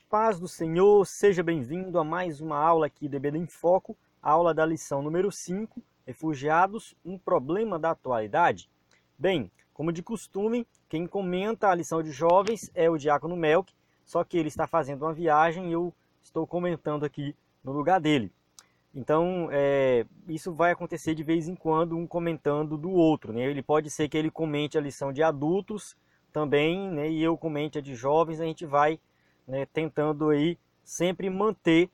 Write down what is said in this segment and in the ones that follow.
paz do Senhor, seja bem-vindo a mais uma aula aqui do EBD em Foco, aula da lição número 5, Refugiados, um problema da atualidade. Bem, como de costume, quem comenta a lição de jovens é o Diácono Melk, só que ele está fazendo uma viagem e eu estou comentando aqui no lugar dele. Então, isso vai acontecer de vez em quando, um comentando do outro, né? Ele pode ser que ele comente a lição de adultos também, né? E eu comente a de jovens, a gente vai, né, tentando aí sempre manter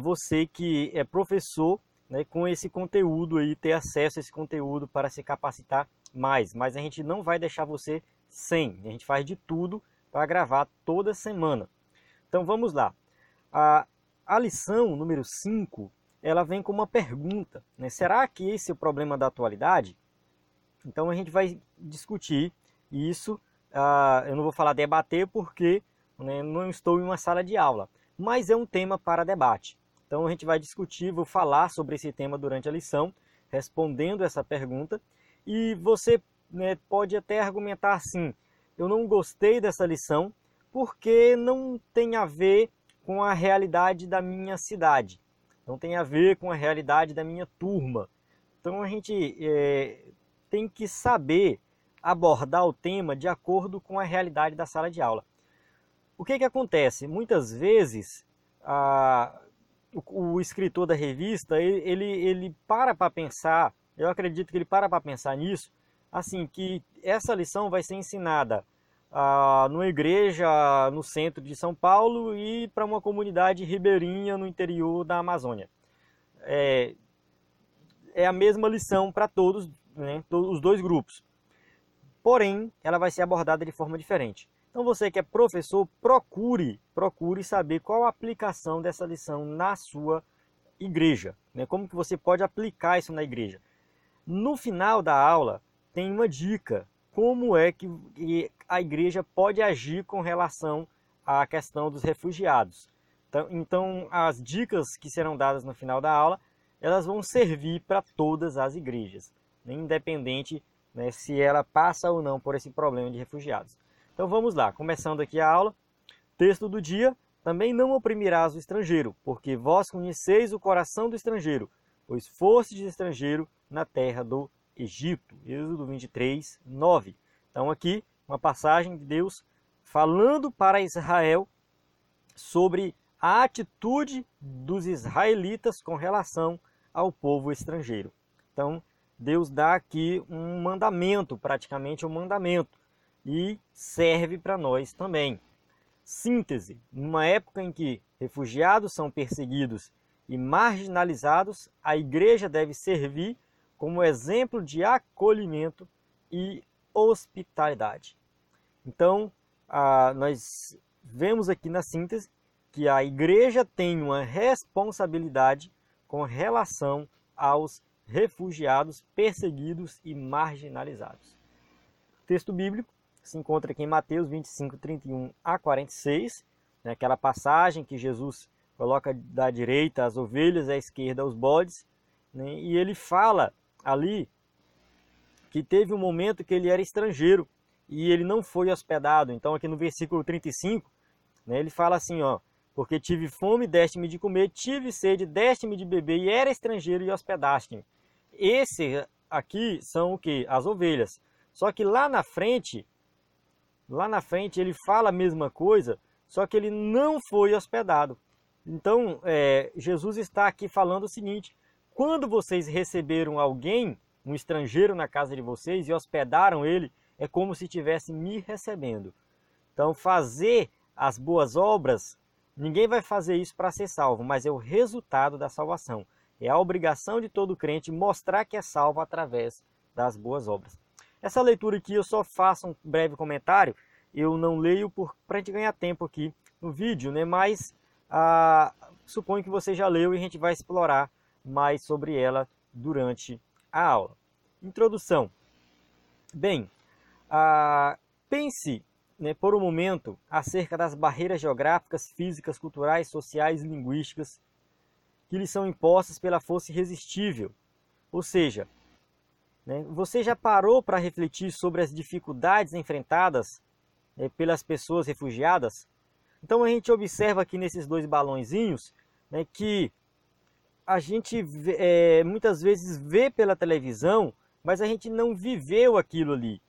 você que é professor, né, com esse conteúdo aí, ter acesso a esse conteúdo para se capacitar mais. Mas a gente não vai deixar você sem, a gente faz de tudo para gravar toda semana. Então vamos lá. A lição número 5, ela vem com uma pergunta, né? Será que esse é o problema da atualidade? Então a gente vai discutir isso. Eu não vou falar debater porque, né, não estou em uma sala de aula, mas é um tema para debate. Então a gente vai discutir, vou falar sobre esse tema durante a lição, respondendo essa pergunta. E você, né, pode até argumentar assim: eu não gostei dessa lição porque não tem a ver com a realidade da minha cidade, não tem a ver com a realidade da minha turma. Então a gente tem que saber abordar o tema de acordo com a realidade da sala de aula. O que acontece? Muitas vezes o escritor da revista, ele para pensar, eu acredito que ele para pensar nisso, assim, que essa lição vai ser ensinada numa igreja no centro de São Paulo e para uma comunidade ribeirinha no interior da Amazônia. É a mesma lição para todos, né, os dois grupos. Porém, ela vai ser abordada de forma diferente. Então você que é professor, procure saber qual a aplicação dessa lição na sua igreja, né? Como que você pode aplicar isso na igreja. No final da aula tem uma dica, como é que a igreja pode agir com relação à questão dos refugiados. Então as dicas que serão dadas no final da aula, elas vão servir para todas as igrejas, independente, né, se ela passa ou não por esse problema de refugiados. Então vamos lá, começando aqui a aula. Texto do dia: também não oprimirás o estrangeiro, porque vós conheceis o coração do estrangeiro, pois fostes estrangeiro na terra do Egito. Êxodo 23, 9. Então aqui uma passagem de Deus falando para Israel sobre a atitude dos israelitas com relação ao povo estrangeiro. Então Deus dá aqui um mandamento, praticamente um mandamento, e serve para nós também. Síntese: numa época em que refugiados são perseguidos e marginalizados, a igreja deve servir como exemplo de acolhimento e hospitalidade. Então, nós vemos aqui na síntese que a igreja tem uma responsabilidade com relação aos refugiados, perseguidos e marginalizados. O texto bíblico se encontra aqui em Mateus 25, 31 a 46, né, aquela passagem que Jesus coloca da direita as ovelhas e à esquerda os bodes, né, e ele fala ali que teve um momento que ele era estrangeiro e ele não foi hospedado. Então aqui no versículo 35, né, ele fala assim, porque tive fome, deste-me de comer, tive sede, deste-me de beber, e era estrangeiro e hospedaste-me. Esse aqui são o que? As ovelhas. Só que lá na frente ele fala a mesma coisa, só que ele não foi hospedado. Então Jesus está aqui falando o seguinte: quando vocês receberam alguém, um estrangeiro na casa de vocês e hospedaram ele, é como se estivesse me recebendo. Então fazer as boas obras, ninguém vai fazer isso para ser salvo, mas é o resultado da salvação. É a obrigação de todo crente mostrar que é salvo através das boas obras. Essa leitura aqui eu só faço um breve comentário, eu não leio para a gente ganhar tempo aqui no vídeo, né? Mas suponho que você já leu e a gente vai explorar mais sobre ela durante a aula. Introdução. Bem, pense, né, por um momento acerca das barreiras geográficas, físicas, culturais, sociais e linguísticas que lhe são impostas pela força irresistível. Ou seja, né, você já parou para refletir sobre as dificuldades enfrentadas pelas pessoas refugiadas? Então a gente observa aqui nesses dois balõezinhos, né, que a gente muitas vezes vê pela televisão, mas a gente não viveu aquilo ali.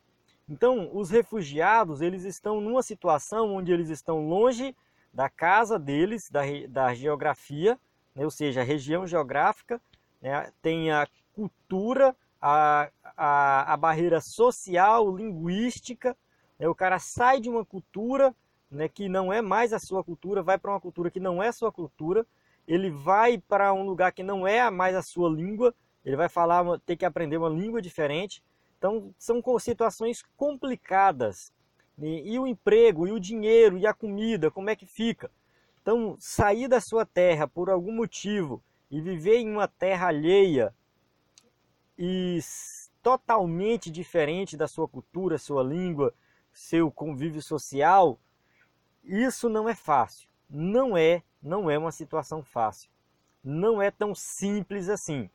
Então, os refugiados, eles estão numa situação onde eles estão longe da casa deles, da geografia, né? Ou seja, a região geográfica, né? Tem a cultura, a barreira social, linguística, né? O cara sai de uma cultura, né, que não é mais a sua cultura, vai para uma cultura que não é a sua cultura, ele vai para um lugar que não é mais a sua língua, ele vai falar, ter que aprender uma língua diferente. Então, são situações complicadas. E o emprego, e o dinheiro, e a comida, como é que fica? Então, sair da sua terra por algum motivo e viver em uma terra alheia e totalmente diferente da sua cultura, sua língua, seu convívio social, isso não é fácil. Não é uma situação fácil. Não é tão simples assim.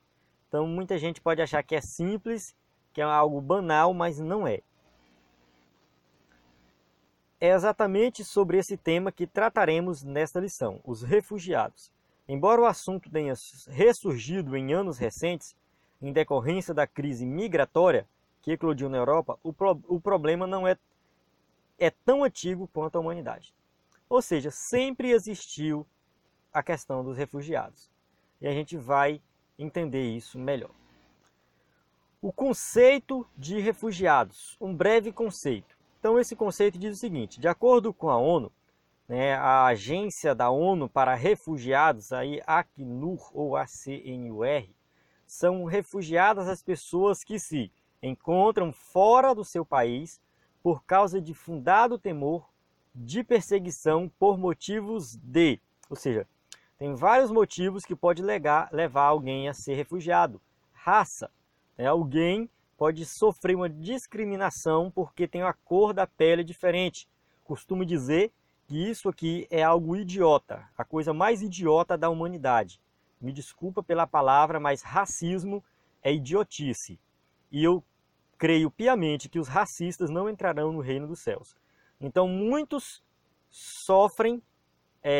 Então, muita gente pode achar que é simples, que é algo banal, mas não é. É exatamente sobre esse tema que trataremos nesta lição, os refugiados. Embora o assunto tenha ressurgido em anos recentes, em decorrência da crise migratória que eclodiu na Europa, o problema não é tão antigo quanto a humanidade. Ou seja, sempre existiu a questão dos refugiados. E a gente vai entender isso melhor. O conceito de refugiados, um breve conceito. Então esse conceito diz o seguinte: de acordo com a ONU, né, a agência da ONU para refugiados, aí Acnur ou ACNUR, são refugiadas as pessoas que se encontram fora do seu país por causa de fundado temor de perseguição por motivos de, ou seja, tem vários motivos que pode levar alguém a ser refugiado. Raça, né? Alguém pode sofrer uma discriminação porque tem a cor da pele diferente. Costumo dizer que isso aqui é algo idiota, a coisa mais idiota da humanidade. Me desculpa pela palavra, mas racismo é idiotice. E eu creio piamente que os racistas não entrarão no reino dos céus. Então muitos sofrem,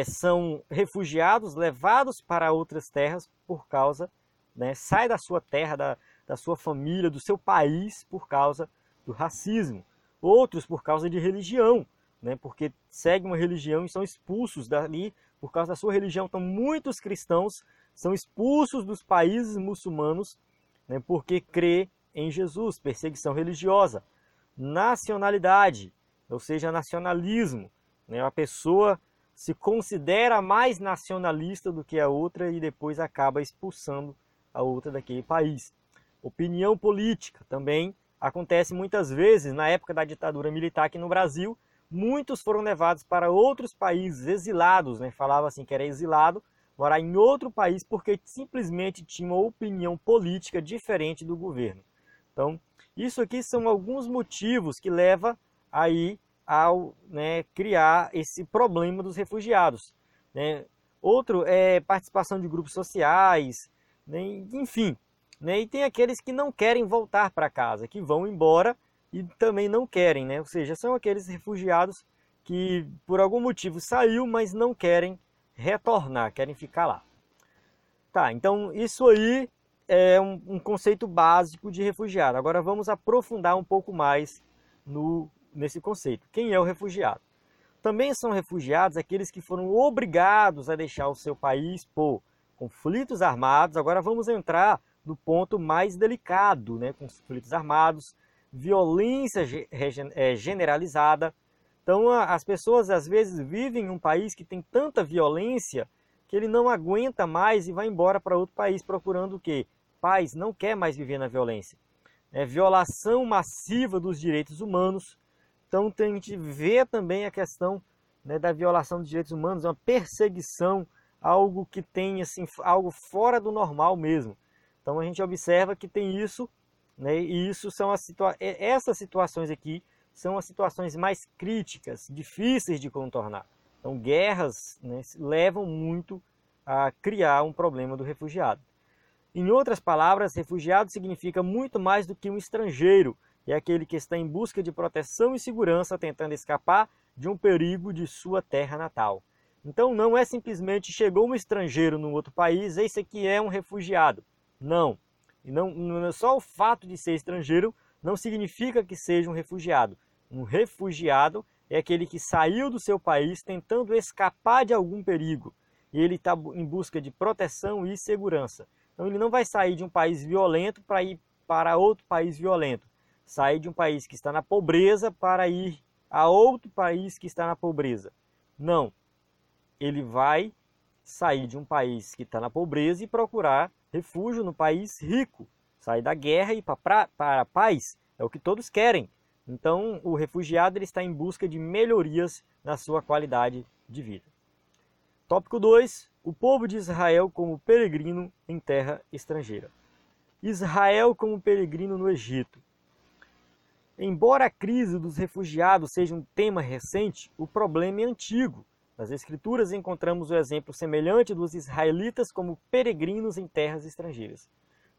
são refugiados, levados para outras terras por causa, né, sai da sua terra, da sua família, do seu país por causa do racismo. Outros por causa de religião, né, porque seguem uma religião e são expulsos dali por causa da sua religião. Então muitos cristãos são expulsos dos países muçulmanos, né, porque crê em Jesus. Perseguição religiosa. Nacionalidade, ou seja, nacionalismo, né? A pessoa se considera mais nacionalista do que a outra e depois acaba expulsando a outra daquele país. Opinião política também acontece muitas vezes. Na época da ditadura militar aqui no Brasil, muitos foram levados para outros países, exilados, né? Falava assim que era exilado, morar em outro país porque simplesmente tinha uma opinião política diferente do governo. Então, isso aqui são alguns motivos que levam aí ao, né, criar esse problema dos refugiados, né? Outro é participação de grupos sociais, né? Enfim, né? E tem aqueles que não querem voltar para casa, que vão embora e também não querem, né? Ou seja, são aqueles refugiados que por algum motivo saiu, mas não querem retornar, querem ficar lá. Tá, então isso aí é um conceito básico de refugiado. Agora vamos aprofundar um pouco mais nesse conceito. Quem é o refugiado? Também são refugiados aqueles que foram obrigados a deixar o seu país por conflitos armados. Agora vamos entrar no ponto mais delicado, né? Conflitos armados, violência generalizada. Então as pessoas às vezes vivem em um país que tem tanta violência que ele não aguenta mais e vai embora para outro país procurando o quê? Paz, não quer mais viver na violência. Violação massiva dos direitos humanos. Então a gente vê também a questão, né, da violação dos direitos humanos, uma perseguição, algo que tem assim, algo fora do normal mesmo. Então a gente observa que tem isso, né, e isso são essas situações aqui são as situações mais críticas, difíceis de contornar. Então guerras, né, levam muito a criar um problema do refugiado. Em outras palavras, refugiado significa muito mais do que um estrangeiro. É aquele que está em busca de proteção e segurança, tentando escapar de um perigo de sua terra natal. Então não é simplesmente chegou um estrangeiro num outro país, esse aqui é um refugiado. Não. E não só o fato de ser estrangeiro não significa que seja um refugiado. Um refugiado é aquele que saiu do seu país tentando escapar de algum perigo. E ele está em busca de proteção e segurança. Então ele não vai sair de um país violento para ir para outro país violento. Sair de um país que está na pobreza para ir a outro país que está na pobreza. Não. Ele vai sair de um país que está na pobreza e procurar refúgio no país rico. Sair da guerra e para a paz. É o que todos querem. Então, o refugiado ele está em busca de melhorias na sua qualidade de vida. Tópico 2. O povo de Israel como peregrino em terra estrangeira. Israel como peregrino no Egito. Embora a crise dos refugiados seja um tema recente, o problema é antigo. Nas Escrituras encontramos o exemplo semelhante dos israelitas como peregrinos em terras estrangeiras.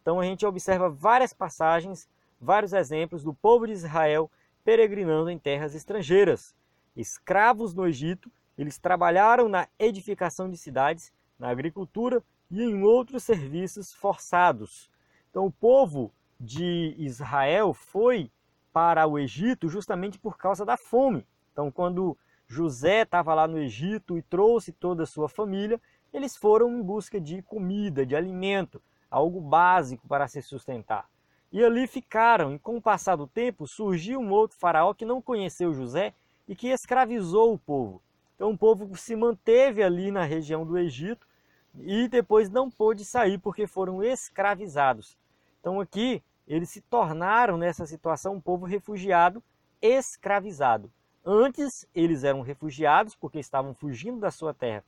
Então a gente observa várias passagens, vários exemplos do povo de Israel peregrinando em terras estrangeiras. Escravos no Egito, eles trabalharam na edificação de cidades, na agricultura e em outros serviços forçados. Então o povo de Israel foi para o Egito justamente por causa da fome. Então quando José estava lá no Egito e trouxe toda a sua família, eles foram em busca de comida, de alimento, algo básico para se sustentar. E ali ficaram, e com o passar do tempo surgiu um outro faraó que não conheceu José e que escravizou o povo. Então o povo se manteve ali na região do Egito e depois não pôde sair porque foram escravizados. Então aqui eles se tornaram nessa situação um povo refugiado, escravizado. Antes eles eram refugiados porque estavam fugindo da sua terra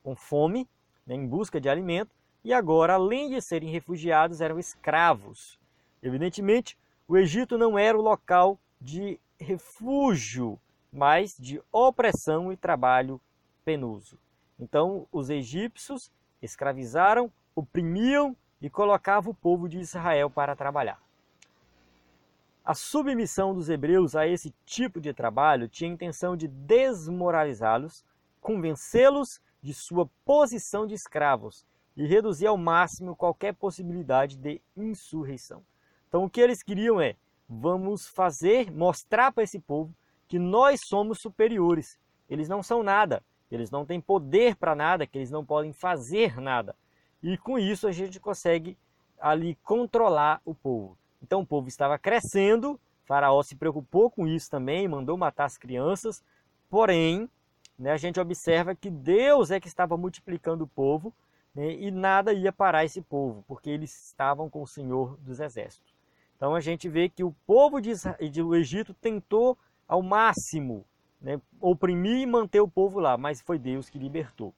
com fome, né, em busca de alimento, e agora, além de serem refugiados, eram escravos. Evidentemente, o Egito não era o local de refúgio, mas de opressão e trabalho penoso. Então, os egípcios escravizaram, oprimiam e colocavam o povo de Israel para trabalhar. A submissão dos hebreus a esse tipo de trabalho tinha a intenção de desmoralizá-los, convencê-los de sua posição de escravos e reduzir ao máximo qualquer possibilidade de insurreição. Então o que eles queriam é, vamos mostrar para esse povo que nós somos superiores. Eles não são nada, eles não têm poder para nada, que eles não podem fazer nada. E com isso a gente consegue ali controlar o povo. Então o povo estava crescendo, Faraó se preocupou com isso também, mandou matar as crianças, porém, né, a gente observa que Deus é que estava multiplicando o povo, né, e nada ia parar esse povo, porque eles estavam com o Senhor dos Exércitos. Então a gente vê que o povo do Egito tentou ao máximo, né, oprimir e manter o povo lá, mas foi Deus que libertou.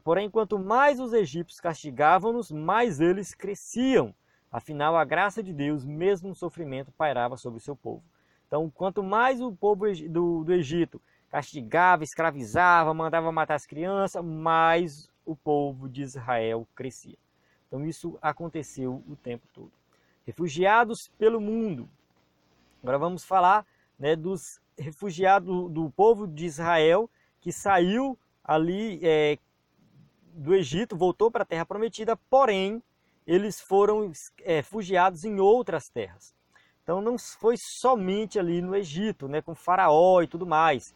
Porém, quanto mais os egípcios castigavam-nos, mais eles cresciam. Afinal, a graça de Deus, mesmo no sofrimento, pairava sobre o seu povo. Então, quanto mais o povo do Egito castigava, escravizava, mandava matar as crianças, mais o povo de Israel crescia. Então, isso aconteceu o tempo todo. Refugiados pelo mundo. Agora vamos falar, né, dos refugiados do povo de Israel que saiu ali do Egito, voltou para a Terra Prometida, porém, eles foram refugiados em outras terras. Então não foi somente ali no Egito, né, com Faraó e tudo mais.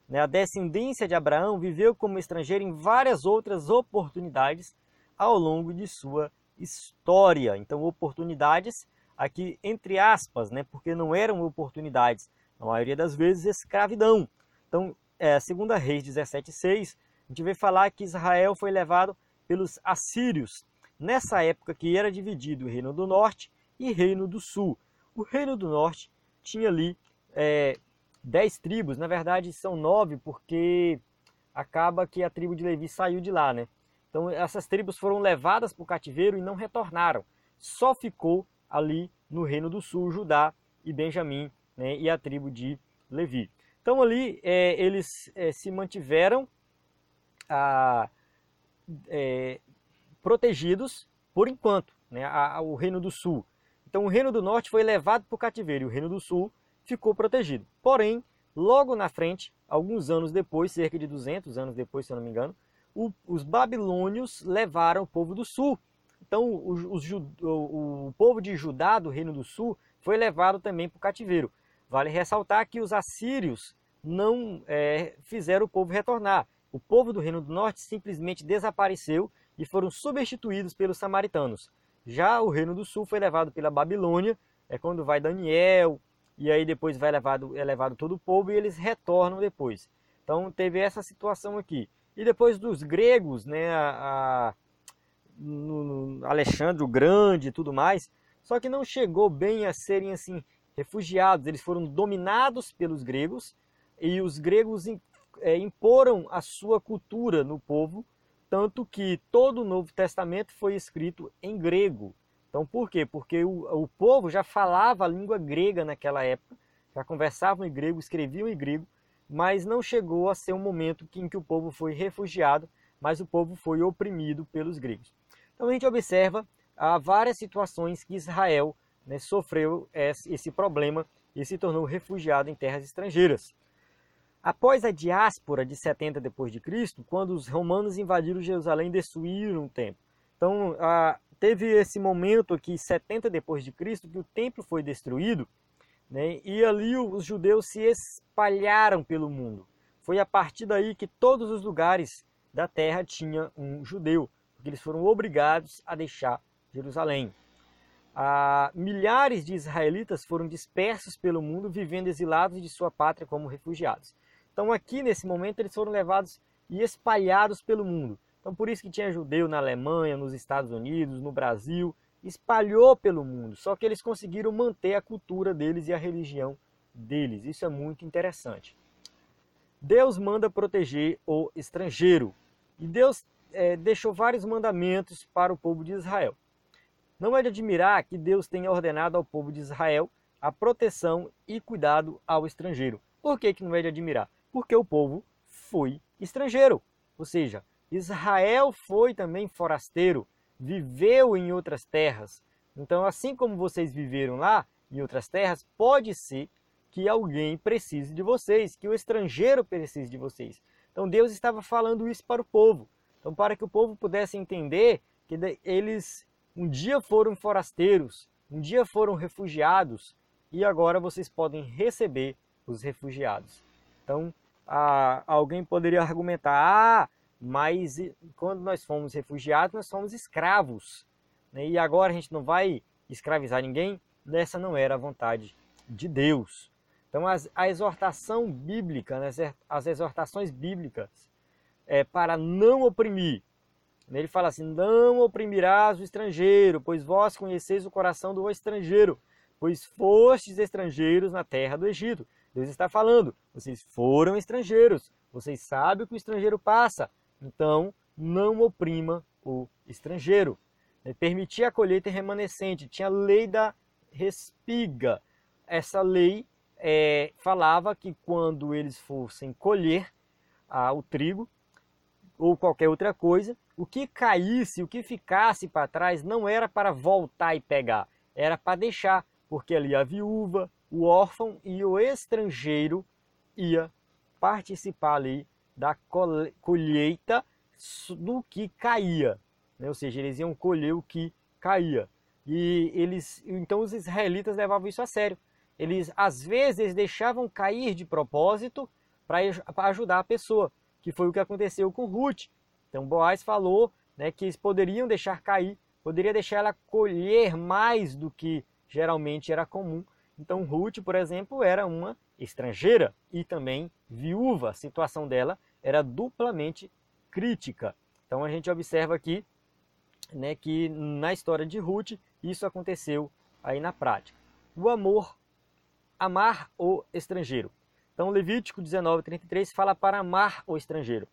Né, a descendência de Abraão viveu como estrangeiro em várias outras oportunidades ao longo de sua história. Então oportunidades aqui entre aspas, né, porque não eram oportunidades, na maioria das vezes escravidão. Então, 2 Reis 17:6, a gente vê falar que Israel foi levado pelos assírios, nessa época que era dividido o Reino do Norte e Reino do Sul. O Reino do Norte tinha ali 10 tribos, na verdade são 9, porque acaba que a tribo de Levi saiu de lá, né? Então essas tribos foram levadas para o cativeiro e não retornaram. Só ficou ali no Reino do Sul, Judá e Benjamim, né, e a tribo de Levi. Então ali eles se mantiveram protegidos por enquanto, né, o Reino do Sul. Então o Reino do Norte foi levado para o cativeiro e o Reino do Sul ficou protegido. Porém, logo na frente, alguns anos depois, cerca de 200 anos depois, se eu não me engano, os babilônios levaram o povo do sul. Então, o povo de Judá, do Reino do Sul, foi levado também para o cativeiro. Vale ressaltar que os assírios não fizeram o povo retornar. O povo do Reino do Norte simplesmente desapareceu e foram substituídos pelos samaritanos. Já o Reino do Sul foi levado pela Babilônia, é quando vai Daniel, e aí depois é levado todo o povo e eles retornam depois. Então teve essa situação aqui. E depois dos gregos, né, Alexandre o Grande e tudo mais, só que não chegou bem a serem assim refugiados, eles foram dominados pelos gregos e os gregos imporam a sua cultura no povo, tanto que todo o Novo Testamento foi escrito em grego. Então por quê? Porque o povo já falava a língua grega naquela época, já conversavam em grego, escreviam em grego, mas não chegou a ser um momento em que o povo foi refugiado, mas o povo foi oprimido pelos gregos. Então a gente observa várias situações que Israel, né, sofreu esse problema e se tornou refugiado em terras estrangeiras. Após a diáspora de 70 d.C., quando os romanos invadiram Jerusalém e destruíram o templo. Então teve esse momento aqui, 70 d.C., que o templo foi destruído, né, e ali os judeus se espalharam pelo mundo. Foi a partir daí que todos os lugares da terra tinham um judeu, porque eles foram obrigados a deixar Jerusalém. Milhares de israelitas foram dispersos pelo mundo, vivendo exilados de sua pátria como refugiados. Então aqui nesse momento eles foram levados e espalhados pelo mundo. Então por isso que tinha judeu na Alemanha, nos Estados Unidos, no Brasil, espalhou pelo mundo. Só que eles conseguiram manter a cultura deles e a religião deles. Isso é muito interessante. Deus manda proteger o estrangeiro. E Deus deixou vários mandamentos para o povo de Israel. Não é de admirar que Deus tenha ordenado ao povo de Israel a proteção e cuidado ao estrangeiro. Por que não é de admirar? Porque o povo foi estrangeiro. Ou seja, Israel foi também forasteiro, viveu em outras terras. Então, assim como vocês viveram lá em outras terras, pode ser que alguém precise de vocês, que o estrangeiro precise de vocês. Então, Deus estava falando isso para o povo. Então, para que o povo pudesse entender que eles um dia foram forasteiros, um dia foram refugiados e agora vocês podem receber os refugiados. Então, alguém poderia argumentar, mas quando nós fomos refugiados, nós fomos escravos, né? E agora a gente não vai escravizar ninguém? Essa não era a vontade de Deus. Então, a exortação bíblica, né? As exortações bíblicas para não oprimir. Ele fala assim: não oprimirás o estrangeiro, pois vós conheceis o coração do estrangeiro, pois fostes estrangeiros na terra do Egito. Deus está falando, vocês foram estrangeiros, vocês sabem o que o estrangeiro passa, então não oprima o estrangeiro. Permitir a colheita remanescente, tinha a lei da respiga. Essa lei falava que quando eles fossem colher o trigo, ou qualquer outra coisa, o que caísse, o que ficasse para trás não era para voltar e pegar, era para deixar, porque ali a viúva, o órfão e o estrangeiro ia participar ali da colheita do que caía, né? Ou seja, eles iam colher o que caía. E então os israelitas levavam isso a sério. Eles às vezes deixavam cair de propósito para ajudar a pessoa, que foi o que aconteceu com Ruth. Então Boaz falou, né, que eles poderiam deixar cair, poderia deixar ela colher mais do que geralmente era comum. Então Ruth, por exemplo, era uma estrangeira e também viúva. A situação dela era duplamente crítica. Então a gente observa aqui, né, que na história de Ruth isso aconteceu aí na prática. O amar o estrangeiro. Então Levítico 19:33 fala para amar o estrangeiro.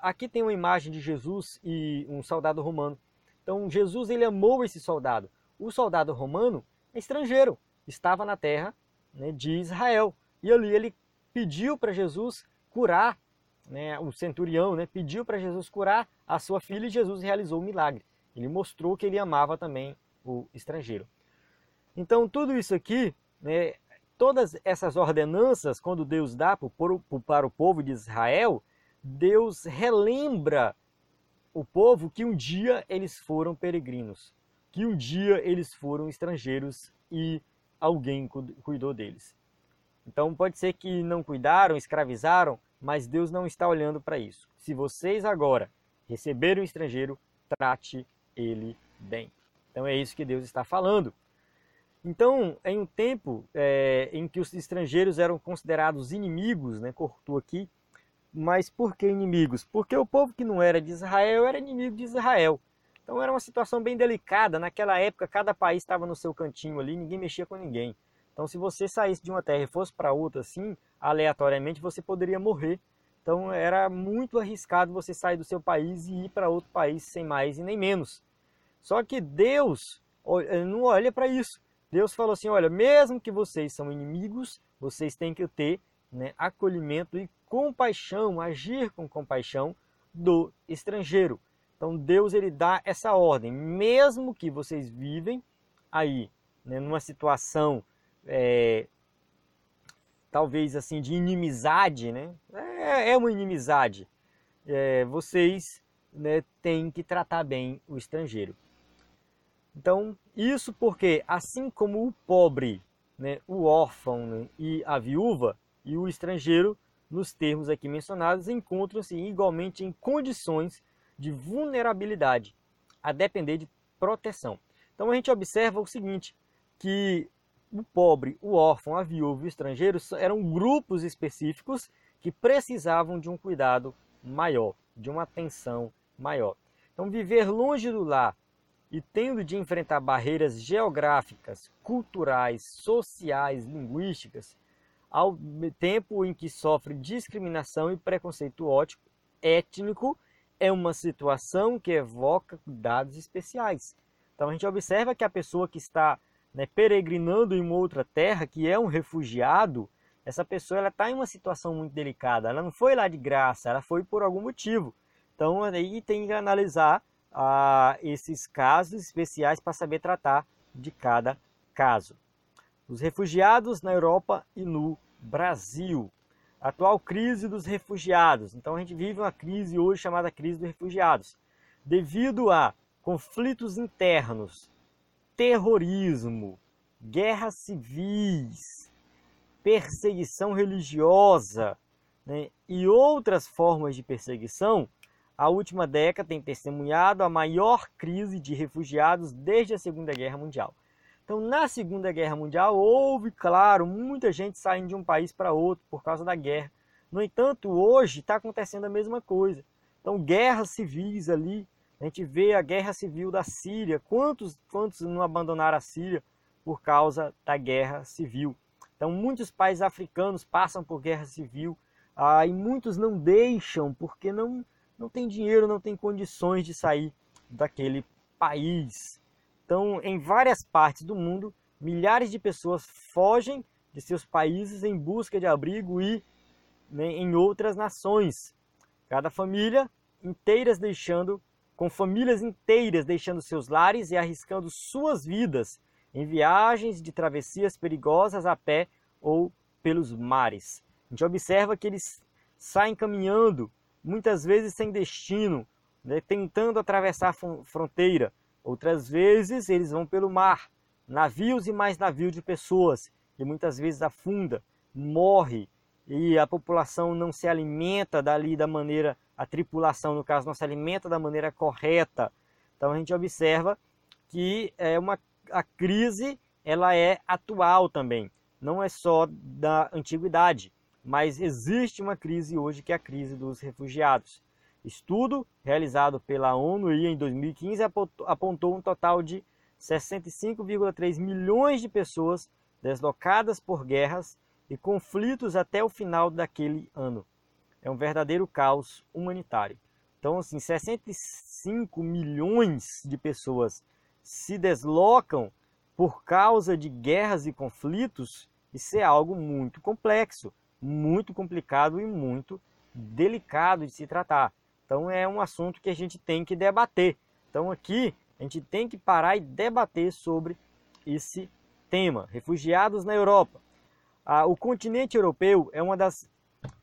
Aqui tem uma imagem de Jesus e um soldado romano. Então Jesus ele amou esse soldado. O soldado romano é estrangeiro, estava na terra, né, de Israel. E ali ele pediu para Jesus curar, né, o centurião, né, pediu para Jesus curar a sua filha e Jesus realizou o milagre. Ele mostrou que ele amava também o estrangeiro. Então tudo isso aqui, né, todas essas ordenanças, quando Deus dá para o povo de Israel, Deus relembra o povo que um dia eles foram peregrinos, que um dia eles foram estrangeiros e alguém cuidou deles. Então pode ser que não cuidaram, escravizaram, mas Deus não está olhando para isso. Se vocês agora receberem um estrangeiro, trate ele bem. Então é isso que Deus está falando. Então, em um tempo em que os estrangeiros eram considerados inimigos, né, cortou aqui, mas por que inimigos? Porque o povo que não era de Israel era inimigo de Israel. Então era uma situação bem delicada. Naquela época, cada país estava no seu cantinho ali, ninguém mexia com ninguém. Então, se você saísse de uma terra e fosse para outra assim, aleatoriamente, você poderia morrer. Então, era muito arriscado você sair do seu país e ir para outro país sem mais e nem menos. Só que Deus não olha para isso. Deus falou assim, olha, mesmo que vocês são inimigos, vocês têm que ter, né, acolhimento e compaixão, agir com compaixão do estrangeiro. Então Deus ele dá essa ordem, mesmo que vocês vivem aí, né, numa situação talvez assim de inimizade, né? É uma inimizade. Vocês, né, têm que tratar bem o estrangeiro. Então, isso porque, assim como o pobre, né, o órfão, né, e a viúva e o estrangeiro, nos termos aqui mencionados, encontram-se igualmente em condições de vulnerabilidade, a depender de proteção. Então, a gente observa o seguinte, que o pobre, o órfão, a viúva e o estrangeiro eram grupos específicos que precisavam de um cuidado maior, de uma atenção maior. Então, viver longe do lar e tendo de enfrentar barreiras geográficas, culturais, sociais, linguísticas, ao tempo em que sofre discriminação e preconceito étnico, é uma situação que evoca cuidados especiais. Então a gente observa que a pessoa que está, né, peregrinando em uma outra terra, que é um refugiado, essa pessoa está em uma situação muito delicada. Ela não foi lá de graça, ela foi por algum motivo. Então aí tem que analisar esses casos especiais para saber tratar de cada caso. Os refugiados na Europa e no Brasil. Atual crise dos refugiados. Então a gente vive uma crise hoje chamada crise dos refugiados. Devido a conflitos internos, terrorismo, guerras civis, perseguição religiosa, né, e outras formas de perseguição, a última década tem testemunhado a maior crise de refugiados desde a Segunda Guerra Mundial. Então, na Segunda Guerra Mundial, houve, claro, muita gente saindo de um país para outro por causa da guerra. No entanto, hoje está acontecendo a mesma coisa. Então, guerras civis ali, a gente vê a guerra civil da Síria. Quantos não abandonaram a Síria por causa da guerra civil? Então, muitos países africanos passam por guerra civil e muitos não deixam porque não tem dinheiro, não tem condições de sair daquele país. Então, em várias partes do mundo, milhares de pessoas fogem de seus países em busca de abrigo e, né, em outras nações. Cada família com famílias inteiras deixando seus lares e arriscando suas vidas em viagens de travessias perigosas a pé ou pelos mares. A gente observa que eles saem caminhando, muitas vezes sem destino, né, tentando atravessar a fronteira. Outras vezes eles vão pelo mar, navios e mais navios de pessoas, e muitas vezes afunda, morre, e a população não se alimenta dali da maneira, a tripulação no caso, não se alimenta da maneira correta. Então a gente observa que a crise ela é atual também, não é só da antiguidade, mas existe uma crise hoje que é a crise dos refugiados. Estudo realizado pela ONU em 2015 apontou um total de 65,3 milhões de pessoas deslocadas por guerras e conflitos até o final daquele ano. É um verdadeiro caos humanitário. Então, assim, 65 milhões de pessoas se deslocam por causa de guerras e conflitos. Isso é algo muito complexo, muito complicado e muito delicado de se tratar. Então é um assunto que a gente tem que debater. Então aqui a gente tem que parar e debater sobre esse tema. Refugiados na Europa. O continente europeu é uma das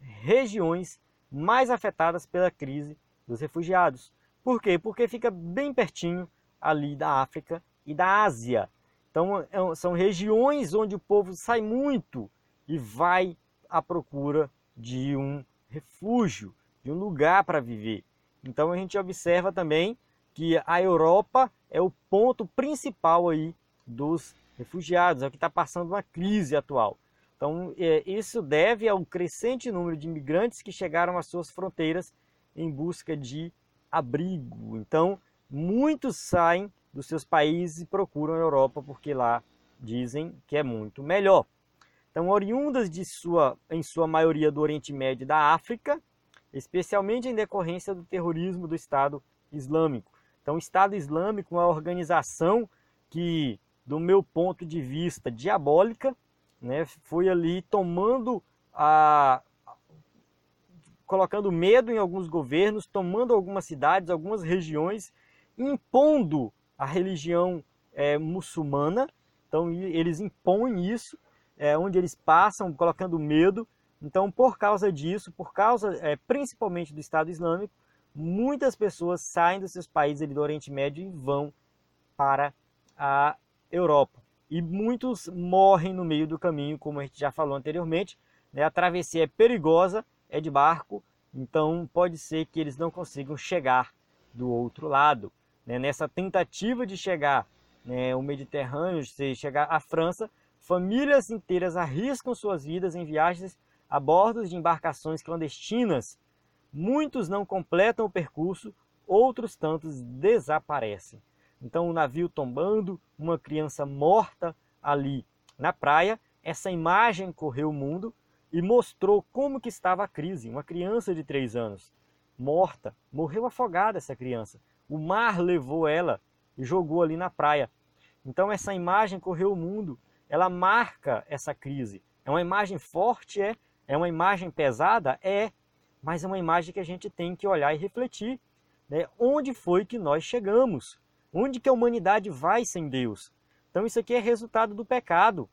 regiões mais afetadas pela crise dos refugiados. Por quê? Porque fica bem pertinho ali da África e da Ásia. Então são regiões onde o povo sai muito e vai à procura de um refúgio, de um lugar para viver. Então a gente observa também que a Europa é o ponto principal aí dos refugiados, é o que está passando uma crise atual. Então isso deve ao crescente número de imigrantes que chegaram às suas fronteiras em busca de abrigo. Então muitos saem dos seus países e procuram a Europa porque lá dizem que é muito melhor. Então oriundas em sua maioria do Oriente Médio e da África, especialmente em decorrência do terrorismo do Estado Islâmico. Então o Estado Islâmico é uma organização que, do meu ponto de vista, diabólica, né, foi ali colocando medo em alguns governos, tomando algumas cidades, algumas regiões, impondo a religião muçulmana. Então eles impõem isso, onde eles passam, colocando medo. Então, por causa disso, por causa principalmente do Estado Islâmico, muitas pessoas saem dos seus países ali do Oriente Médio e vão para a Europa. E muitos morrem no meio do caminho, como a gente já falou anteriormente, né? A travessia é perigosa, é de barco, então pode ser que eles não consigam chegar do outro lado, né? Nessa tentativa de chegar, né, o Mediterrâneo, de chegar à França, famílias inteiras arriscam suas vidas em viagens a bordo de embarcações clandestinas. Muitos não completam o percurso, outros tantos desaparecem. Então o navio tombando, uma criança morta ali na praia, essa imagem correu o mundo e mostrou como que estava a crise. Uma criança de 3 anos, morta, morreu afogada essa criança. O mar levou ela e jogou ali na praia. Então essa imagem correu o mundo, ela marca essa crise. É uma imagem forte, é uma imagem pesada, mas é uma imagem que a gente tem que olhar e refletir, né? Onde foi que nós chegamos? Onde que a humanidade vai sem Deus? Então isso aqui é resultado do pecado.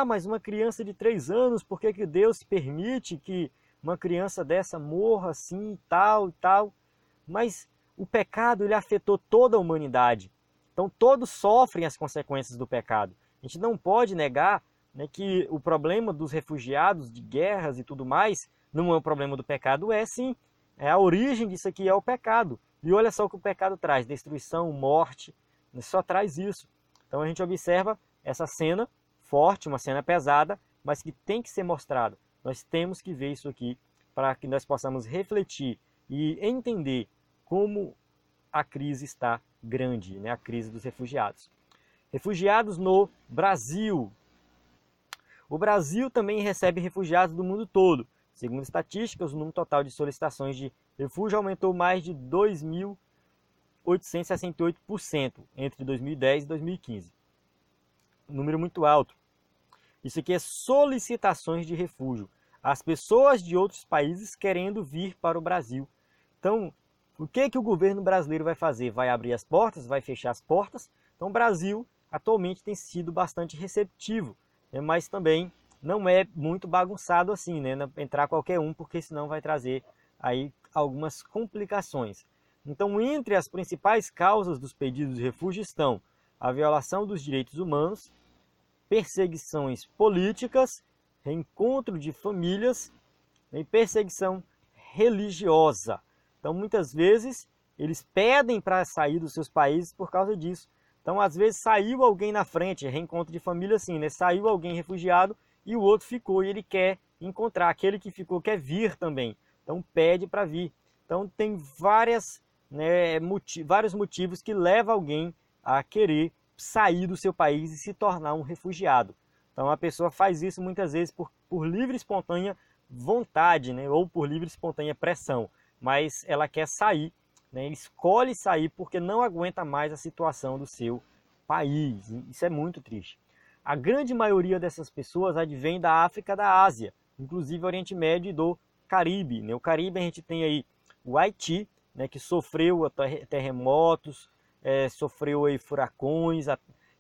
Mas uma criança de 3 anos, por que Deus permite que uma criança dessa morra assim e tal e tal? Mas o pecado ele afetou toda a humanidade. Então todos sofrem as consequências do pecado. A gente não pode negar, né, que o problema dos refugiados, de guerras e tudo mais, não é um problema do pecado, sim. A origem disso aqui é o pecado. E olha só o que o pecado traz, destruição, morte, só traz isso. Então a gente observa essa cena forte, uma cena pesada, mas que tem que ser mostrada. Nós temos que ver isso aqui para que nós possamos refletir e entender como a crise está grande, né? A crise dos refugiados. Refugiados no Brasil. O Brasil também recebe refugiados do mundo todo. Segundo estatísticas, o número total de solicitações de refúgio aumentou mais de 2.868% entre 2010 e 2015. Um número muito alto. Isso aqui é solicitações de refúgio. As pessoas de outros países querendo vir para o Brasil. Então, o que o governo brasileiro vai fazer? Vai abrir as portas? Vai fechar as portas? Então, o Brasil atualmente tem sido bastante receptivo, né? Mas também não é muito bagunçado assim, né? Entrar qualquer um, porque senão vai trazer aí algumas complicações. Então, entre as principais causas dos pedidos de refúgio estão a violação dos direitos humanos, perseguições políticas, reencontro de famílias e perseguição religiosa. Então, muitas vezes, eles pedem para sair dos seus países por causa disso. Então, às vezes, saiu alguém na frente, reencontro de família assim, né? Saiu alguém refugiado e o outro ficou e ele quer encontrar. Aquele que ficou quer vir também. Então, pede para vir. Então, tem vários motivos que levam alguém a querer sair do seu país e se tornar um refugiado. Então, a pessoa faz isso muitas vezes por livre e espontânea vontade, né? Ou por livre e espontânea pressão. Mas ela quer sair, né? Escolhe sair porque não aguenta mais a situação do seu país. Isso é muito triste. A grande maioria dessas pessoas advém da África e da Ásia, inclusive Oriente Médio e do Caribe, né? O Caribe a gente tem aí o Haiti, né, que sofreu terremotos, sofreu aí furacões,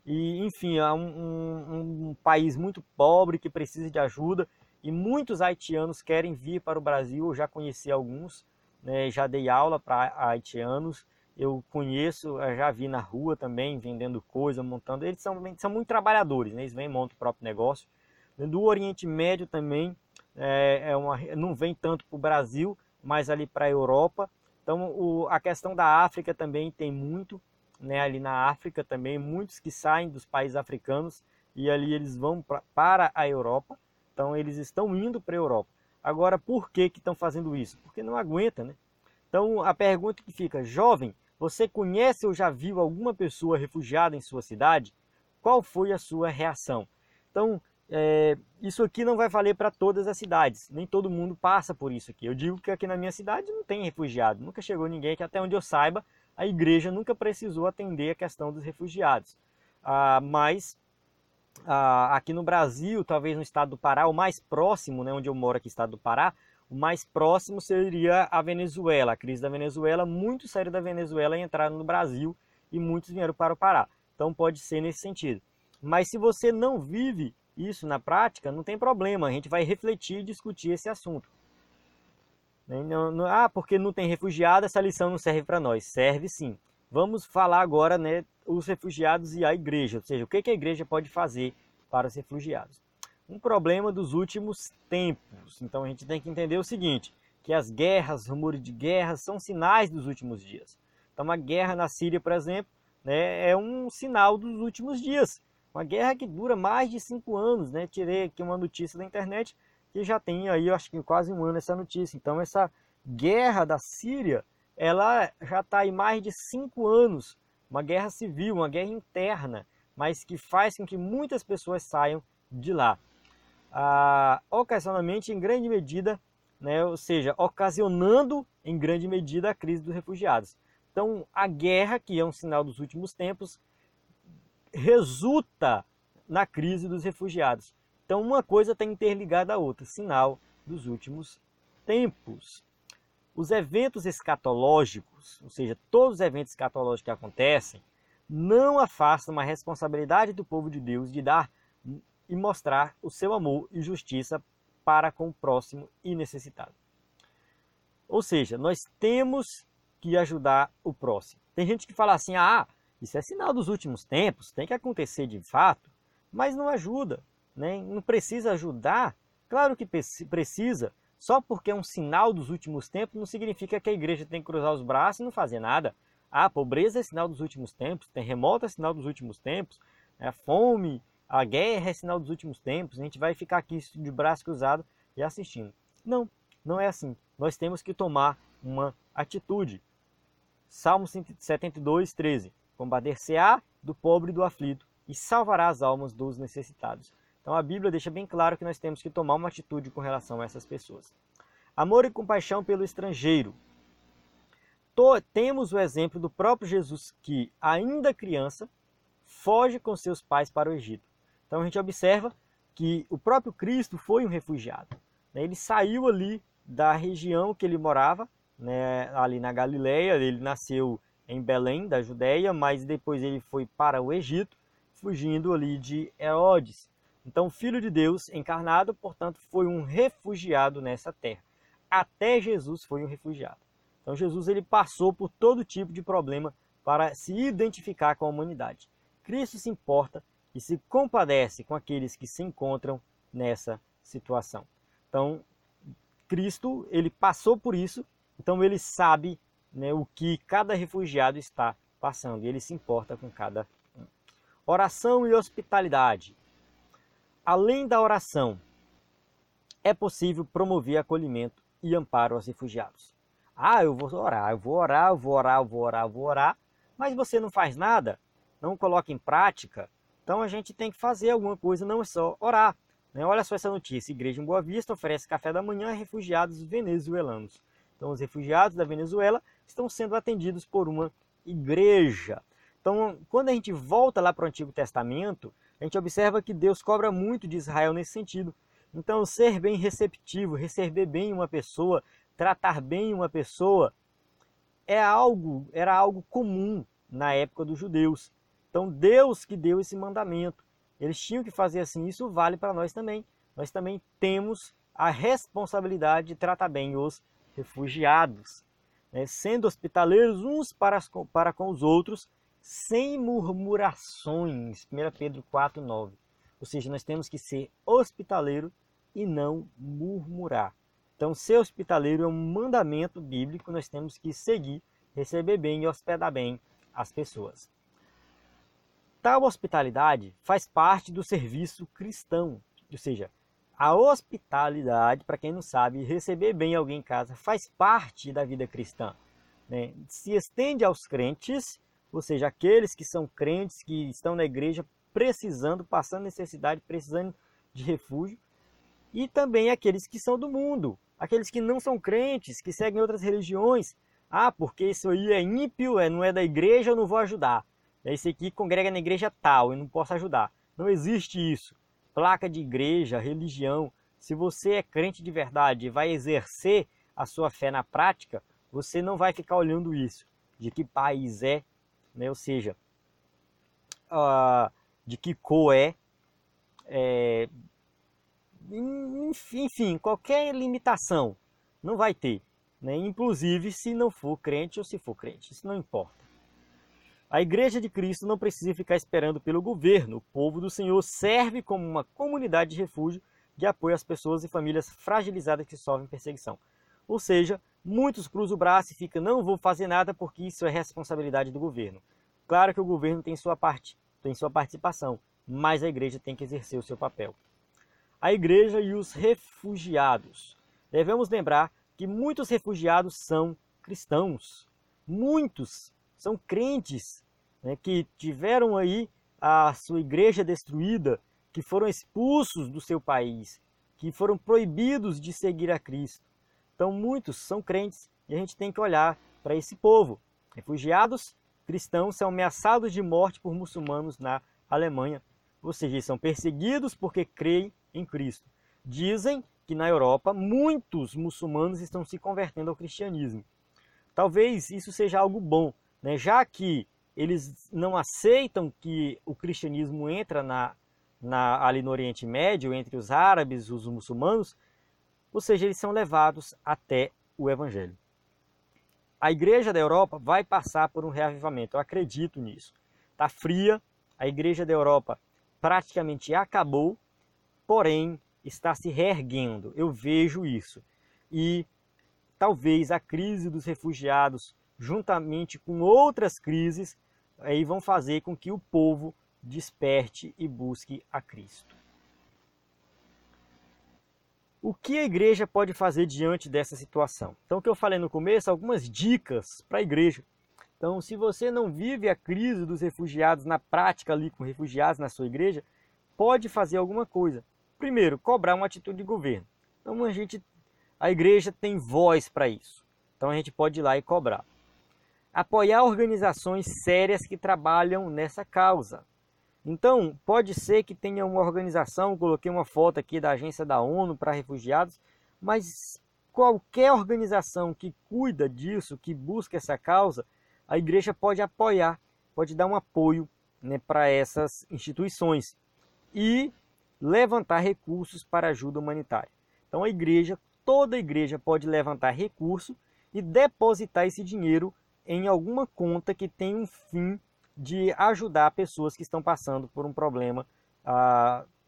e enfim, é um país muito pobre que precisa de ajuda e muitos haitianos querem vir para o Brasil. Eu já conheci alguns, né, já dei aula para haitianos, eu conheço, eu já vi na rua também vendendo coisa, montando. Eles são muito trabalhadores, né? Eles vêm, montam o próprio negócio. Do Oriente Médio também, não vem tanto para o Brasil, mas ali para a Europa. Então a questão da África também tem muito, né? Ali na África também, muitos que saem dos países africanos e ali eles vão para a Europa. Então eles estão indo para a Europa. Agora, por que estão fazendo isso? Porque não aguenta, né? Então a pergunta que fica: jovem, você conhece ou já viu alguma pessoa refugiada em sua cidade? Qual foi a sua reação? Então, isso aqui não vai valer para todas as cidades, nem todo mundo passa por isso aqui. Eu digo que aqui na minha cidade não tem refugiado, nunca chegou ninguém, que até onde eu saiba, a igreja nunca precisou atender a questão dos refugiados. Mas aqui no Brasil, talvez no estado do Pará, o mais próximo, né, onde eu moro aqui, estado do Pará, o mais próximo seria a Venezuela, a crise da Venezuela. Muitos saíram da Venezuela e entraram no Brasil e muitos vieram para o Pará. Então pode ser nesse sentido. Mas se você não vive isso na prática, não tem problema, a gente vai refletir e discutir esse assunto. Porque não tem refugiado, essa lição não serve para nós. Serve sim. Vamos falar agora, né, os refugiados e a igreja, ou seja, o que a igreja pode fazer para os refugiados. Um problema dos últimos tempos. Então a gente tem que entender o seguinte, que as guerras, rumores de guerras são sinais dos últimos dias. Então a guerra na Síria, por exemplo, né, é um sinal dos últimos dias. Uma guerra que dura mais de 5 anos, né? Tirei aqui uma notícia da internet que já tem aí, eu acho que quase um ano essa notícia. Então essa guerra da Síria, ela já está aí mais de 5 anos. Uma guerra civil, uma guerra interna, mas que faz com que muitas pessoas saiam de lá. Ocasionalmente, em grande medida, né, ou seja, ocasionando em grande medida a crise dos refugiados. Então a guerra, que é um sinal dos últimos tempos, resulta na crise dos refugiados. Então uma coisa está interligada à outra, sinal dos últimos tempos. Os eventos escatológicos, ou seja, todos os eventos escatológicos que acontecem, não afastam a responsabilidade do povo de Deus de dar e mostrar o seu amor e justiça para com o próximo e necessitado. Ou seja, nós temos que ajudar o próximo. Tem gente que fala assim, isso é sinal dos últimos tempos, tem que acontecer de fato, mas não ajuda, né? Não precisa ajudar. Claro que precisa, só porque é um sinal dos últimos tempos não significa que a igreja tem que cruzar os braços e não fazer nada. A pobreza é sinal dos últimos tempos, terremoto é sinal dos últimos tempos, a fome, a guerra é sinal dos últimos tempos, a gente vai ficar aqui de braço cruzado e assistindo. Não, não é assim. Nós temos que tomar uma atitude. Salmo 72, 13. Compadecer-á do pobre e do aflito e salvará as almas dos necessitados. Então a Bíblia deixa bem claro que nós temos que tomar uma atitude com relação a essas pessoas. Amor e compaixão pelo estrangeiro. Temos o exemplo do próprio Jesus que, ainda criança, foge com seus pais para o Egito. Então a gente observa que o próprio Cristo foi um refugiado. Ele saiu ali da região que ele morava, né, ali na Galileia. Ele nasceu em Belém, da Judéia, mas depois ele foi para o Egito, fugindo ali de Herodes. Então, o Filho de Deus encarnado, portanto, foi um refugiado nessa terra. Até Jesus foi um refugiado. Então, Jesus ele passou por todo tipo de problema para se identificar com a humanidade. Cristo se importa e se compadece com aqueles que se encontram nessa situação. Então, Cristo ele passou por isso, então ele sabe, né, o que cada refugiado está passando e ele se importa com cada um. Oração e hospitalidade. Além da oração, é possível promover acolhimento e amparo aos refugiados. Eu vou orar, mas você não faz nada, não coloca em prática, então a gente tem que fazer alguma coisa, não é só orar. Né? Olha só essa notícia, Igreja em Boa Vista oferece café da manhã a refugiados venezuelanos. Então os refugiados da Venezuela estão sendo atendidos por uma igreja. Então quando a gente volta lá para o Antigo Testamento, a gente observa que Deus cobra muito de Israel nesse sentido. Então, ser bem receptivo, receber bem uma pessoa, tratar bem uma pessoa, era algo comum na época dos judeus. Então Deus que deu esse mandamento, eles tinham que fazer assim, isso vale para nós também. Nós também temos a responsabilidade de tratar bem os refugiados, né? Sendo hospitaleiros uns para com os outros, sem murmurações. 1 Pedro 4,9. Ou seja, nós temos que ser hospitaleiro e não murmurar. Então, ser hospitaleiro é um mandamento bíblico, nós temos que seguir, receber bem e hospedar bem as pessoas. Tal hospitalidade faz parte do serviço cristão, ou seja, a hospitalidade, para quem não sabe, receber bem alguém em casa faz parte da vida cristã, né? Se estende aos crentes, ou seja, aqueles que são crentes, que estão na igreja precisando, passando necessidade, precisando de refúgio, e também aqueles que são do mundo, aqueles que não são crentes, que seguem outras religiões. Ah, porque isso aí é ímpio, não é da igreja, eu não vou ajudar. Esse aqui congrega na igreja tal, eu não posso ajudar. Não existe isso. Placa de igreja, religião. Se você é crente de verdade e vai exercer a sua fé na prática, você não vai ficar olhando isso. De que país é, né? Ou seja, de que cor enfim, qualquer limitação não vai ter, né? Inclusive se não for crente ou se for crente, isso não importa. A Igreja de Cristo não precisa ficar esperando pelo governo. O povo do Senhor serve como uma comunidade de refúgio de apoio às pessoas e famílias fragilizadas que sofrem perseguição. Ou seja, muitos cruzam o braço e ficam, não vou fazer nada porque isso é responsabilidade do governo. Claro que o governo tem sua parte, tem sua participação, mas a igreja tem que exercer o seu papel. A igreja e os refugiados. Devemos lembrar que muitos refugiados são cristãos. Muitos são crentes, né, que tiveram aí a sua igreja destruída, que foram expulsos do seu país, que foram proibidos de seguir a Cristo. Então muitos são crentes e a gente tem que olhar para esse povo. Refugiados cristãos são ameaçados de morte por muçulmanos na Alemanha, ou seja, eles são perseguidos porque creem em Cristo. Dizem que na Europa muitos muçulmanos estão se convertendo ao cristianismo. Talvez isso seja algo bom, né? Já que eles não aceitam que o cristianismo entra ali no Oriente Médio, entre os árabes e os muçulmanos, ou seja, eles são levados até o Evangelho. A igreja da Europa vai passar por um reavivamento, eu acredito nisso. Está fria, a igreja da Europa praticamente acabou, porém está se reerguendo, eu vejo isso. E talvez a crise dos refugiados, juntamente com outras crises, aí vão fazer com que o povo desperte e busque a Cristo. O que a igreja pode fazer diante dessa situação? Então, o que eu falei no começo, algumas dicas para a igreja. Então, se você não vive a crise dos refugiados na prática ali com refugiados na sua igreja, pode fazer alguma coisa. Primeiro, cobrar uma atitude de governo. Então, a igreja tem voz para isso. Então, a gente pode ir lá e cobrar. Apoiar organizações sérias que trabalham nessa causa. Então, pode ser que tenha uma organização, coloquei uma foto aqui da agência da ONU para refugiados, mas qualquer organização que cuida disso, que busca essa causa, a igreja pode apoiar, pode dar um apoio, né, para essas instituições e levantar recursos para ajuda humanitária. Então, toda a igreja pode levantar recurso e depositar esse dinheiro em alguma conta que tem um fim de ajudar pessoas que estão passando por um problema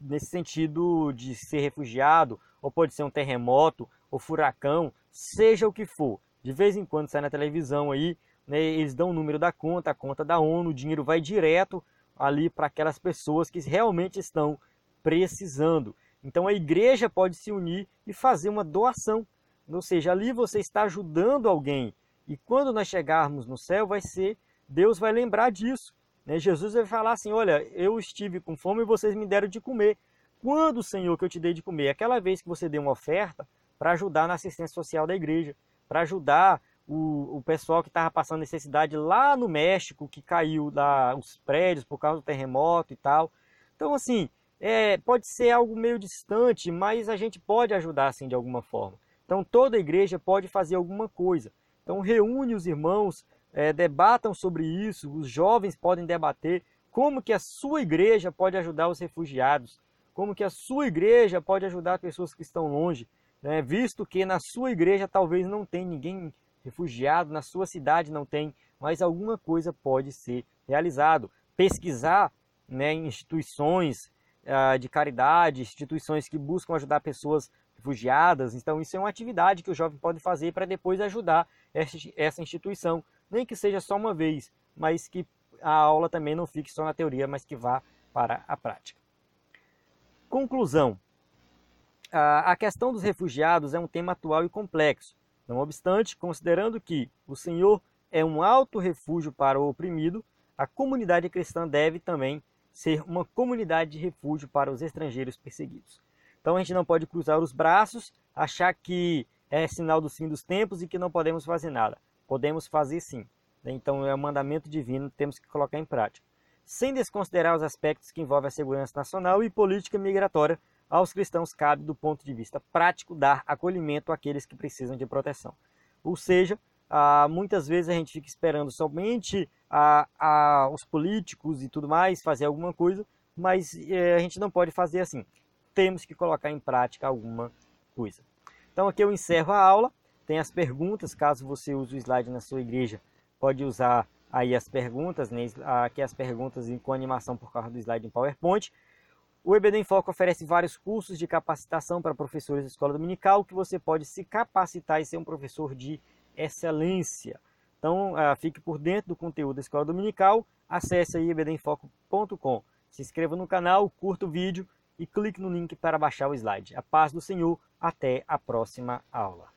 nesse sentido de ser refugiado, ou pode ser um terremoto, ou furacão, seja o que for. De vez em quando sai na televisão aí, né, eles dão o número da conta, a conta da ONU, o dinheiro vai direto ali para aquelas pessoas que realmente estão precisando. Então a igreja pode se unir e fazer uma doação, ou seja, ali você está ajudando alguém. E quando nós chegarmos no céu, Deus vai lembrar disso, né? Jesus vai falar assim, olha, eu estive com fome e vocês me deram de comer. Quando, Senhor, que eu te dei de comer? Aquela vez que você deu uma oferta para ajudar na assistência social da igreja, para ajudar o pessoal que estava passando necessidade lá no México, que caiu lá os prédios por causa do terremoto e tal. Então, assim, pode ser algo meio distante, mas a gente pode ajudar assim de alguma forma. Então, toda a igreja pode fazer alguma coisa. Então, reúne os irmãos, debatam sobre isso, os jovens podem debater como que a sua igreja pode ajudar os refugiados, como que a sua igreja pode ajudar pessoas que estão longe, né? Visto que na sua igreja talvez não tenha ninguém refugiado, na sua cidade não tem, mas alguma coisa pode ser realizado. Pesquisar, né, instituições de caridade, instituições que buscam ajudar pessoas refugiadas. Então isso é uma atividade que o jovem pode fazer para depois ajudar essa instituição, nem que seja só uma vez, mas que a aula também não fique só na teoria, mas que vá para a prática. Conclusão. A questão dos refugiados é um tema atual e complexo. Não obstante, considerando que o Senhor é um alto refúgio para o oprimido, a comunidade cristã deve também ser uma comunidade de refúgio para os estrangeiros perseguidos. Então a gente não pode cruzar os braços, achar que é sinal do fim dos tempos e que não podemos fazer nada. Podemos fazer sim. Então é um mandamento divino, temos que colocar em prática. Sem desconsiderar os aspectos que envolvem a segurança nacional e política migratória, aos cristãos cabe, do ponto de vista prático, dar acolhimento àqueles que precisam de proteção. Ou seja, muitas vezes a gente fica esperando somente os políticos e tudo mais fazer alguma coisa, mas a gente não pode fazer assim. Temos que colocar em prática alguma coisa. Então aqui eu encerro a aula. Tem as perguntas, caso você use o slide na sua igreja, pode usar aí as perguntas, né? Aqui as perguntas com animação por causa do slide em PowerPoint. O EBD em Foco oferece vários cursos de capacitação para professores de escola dominical, que você pode se capacitar e ser um professor de excelência. Então, fique por dentro do conteúdo da escola dominical, acesse aí ebdemfoco.com. Se inscreva no canal, curta o vídeo e clique no link para baixar o slide. A paz do Senhor, até a próxima aula.